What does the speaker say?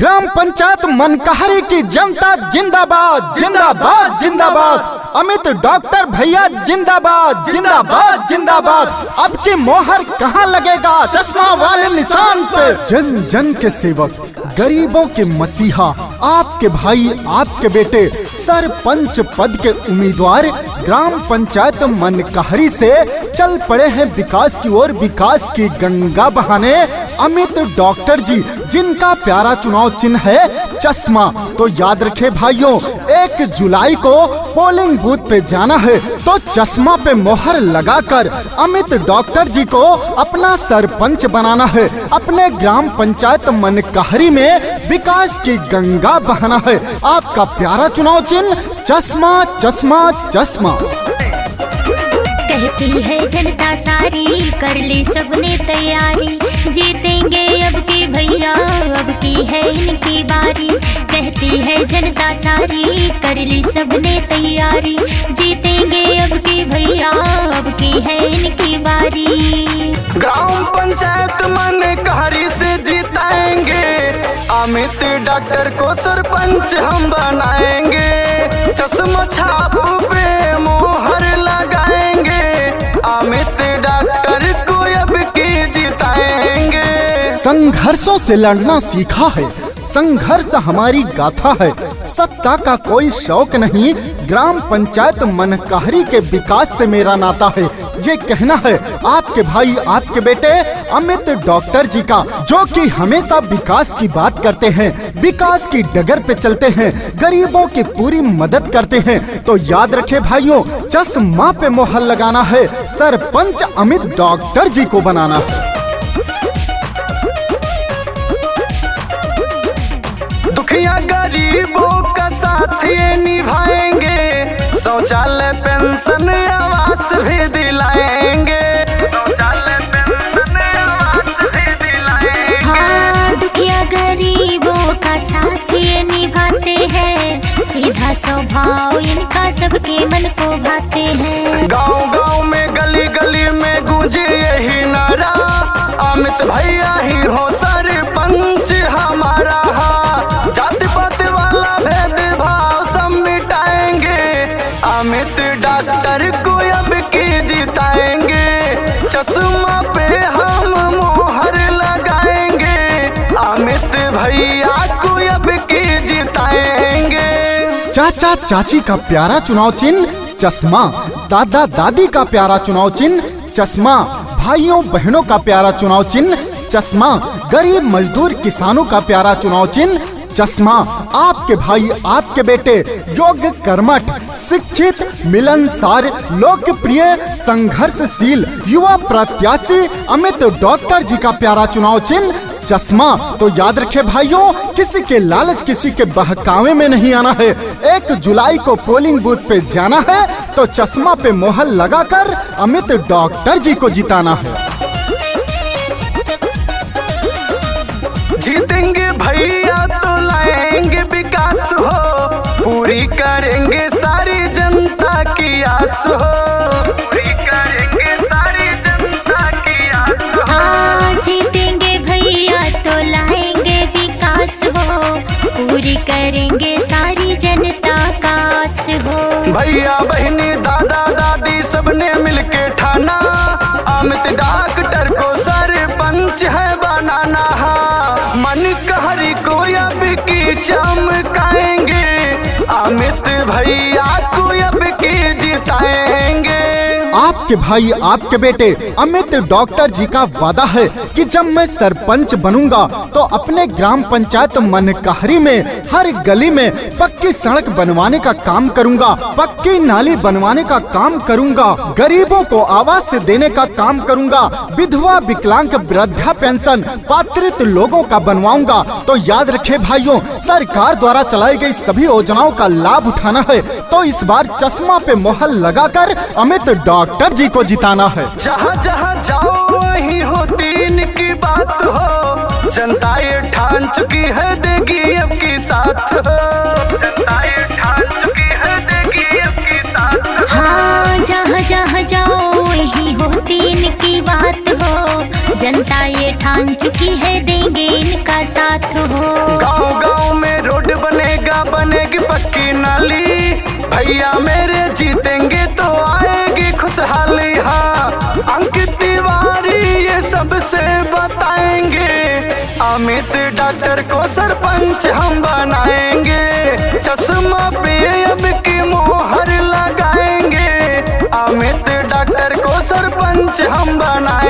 Gram panchayat मनकहरी की जनता जिंदाबाद जिंदाबाद जिंदाबाद। अमित डॉक्टर भैया जिंदाबाद जिंदाबाद जिंदाबाद। अब की मोहर कहाँ लगेगा? चश्मा वाले निशान पे। जन जन के सेवक, गरीबों के मसीहा, आपके भाई, आपके बेटे, सरपंच पद के उम्मीदवार ग्राम पंचायत मनकहरी से चल पड़े हैं विकास की ओर, विकास की गंगा बहाने। अमित डॉक्टर जी, जिनका प्यारा चुनाव चिन्ह है चश्मा। तो याद रखे भाइयों, 1 जुलाई को पोलिंग बूथ पे जाना है तो चश्मा पे मोहर लगाकर अमित डॉक्टर जी को अपना सरपंच बनाना है। अपने ग्राम पंचायत मनकहरी में विकास की गंगा बहाना है। आपका प्यारा चुनाव चिन्ह चश्मा चश्मा चश्मा। कहती है जनता सारी, कर ली सबने तैयारी, जीतेंगे अब की भैया, अब की है इनकी बारी। कहती है जनता सारी, कर ली सबने तैयारी, जीतेंगे अब की भैया, अब की है इनकी बारी। ग्राम पंचायत मनकहरी से जीताएंगे, अमित डॉक्टर को सरपंच हम बनाएंगे। चश्मा छाप पे मोहर लगाएंगे, अमित डॉक्टर को अब की जिताएंगे। संघर्षों से लड़ना सीखा है, संघर्ष हमारी गाथा है। सत्ता का कोई शौक नहीं, ग्राम पंचायत मनकहरी के विकास से मेरा नाता है। ये कहना है आपके भाई, आपके बेटे अमित डॉक्टर जी का, जो कि हमेशा विकास की बात करते हैं, विकास की डगर पे चलते हैं, गरीबों की पूरी मदद करते हैं। तो याद रखे भाइयों, चश्मा पे मोहर लगाना है, सरपंच अमित डॉक्टर जी को बनाना है। दुखिया गरीबों का साथ ये निभाएंगे, शौचालय पेंशन आवास भी दिलाएंगे, शौचालय पेंशन आवास भी दिलाएंगे। हाँ, दुखिया गरीबों का साथ ये निभाते हैं, सीधा स्वभाव इनका सबके मन को भाते हैं। गांव गांव में गली गली में गूंजे यही नारा, अमित भैया ही हो सरपंच हमारा। जाति पाति वाला भेदभाव सब मिटाएंगे, अमित डॉक्टर को अब की जिताएंगे। चश्मा पे हम मोहर लगाएंगे, अमित भैया को अब की जिताएंगे। चाचा चाची का प्यारा चुनाव चिन्ह चश्मा, दादा दादी का प्यारा चुनाव चिन्ह चश्मा, भाइयों बहनों का प्यारा चुनाव चिन्ह चश्मा, गरीब मजदूर किसानों का प्यारा चुनाव चिन्ह चश्मा। आपके भाई, आपके बेटे योग्य, कर्मठ, शिक्षित, मिलनसार, लोकप्रिय, संघर्षशील युवा प्रत्याशी अमित डॉक्टर जी का प्यारा चुनाव चिन्ह चश्मा। तो याद रखे भाइयों, किसी के लालच, किसी के बहकावे में नहीं आना है। 1 जुलाई को पोलिंग बूथ पे जाना है तो चश्मा पे मोहर लगाकर अमित डॉक्टर जी को जिताना है। जीतेंगे भैया तो लाएंगे विकास हो, पूरी करेंगे सारी जनता की आस हो, पूरी करेंगे सारी जनता की आस हो। हाँ, जीतेंगे भैया तो लाएंगे विकास हो, पूरी करेंगे सारी जनता का आस हो। भैया बहनी दादा दादी सबने मिलके ठाना, अमित डॉक्टर को सरपंच है बनाना। मनकहरी को अब की चमकाएंगे, अमित भैया को अब की जिताएंगे। आपके भाई, आपके बेटे अमित डॉक्टर जी का वादा है कि जब मैं सरपंच बनूंगा तो अपने ग्राम पंचायत मनकहरी में हर गली में पक्की सड़क बनवाने का काम करूंगा, पक्की नाली बनवाने का काम करूंगा, गरीबों को आवास देने का काम करूंगा, विधवा विकलांग वृद्धा पेंशन पात्रित लोगों का बनवाऊंगा। तो याद रखे भाइयों, सरकार द्वारा चलाई गई सभी योजनाओं का लाभ उठाना है। तो इस बार चश्मा पे मोहर लगाकर अमित डॉक्टर जी को जिताना है। जहाँ जहाँ जाओ वही होती इनकी बात हो, जनता ये ठान चुकी है देगी अब की साथ हो, जनता ये ठान चुकी है देगी अब की साथ हो। हाँ, जहाँ जहाँ जाओ वही होती इनकी बात हो, जनता ये ठान चुकी है देंगे इनका साथ हो। गाँव भैया मेरे जीतेंगे तो आएगी खुशहाली। हाँ, अंकित तिवारी ये सबसे बताएंगे, अमित डॉक्टर को सरपंच हम बनाएंगे। चश्मा पे अब की मोहर लगाएंगे, अमित डॉक्टर को सरपंच हम बनाएंगे।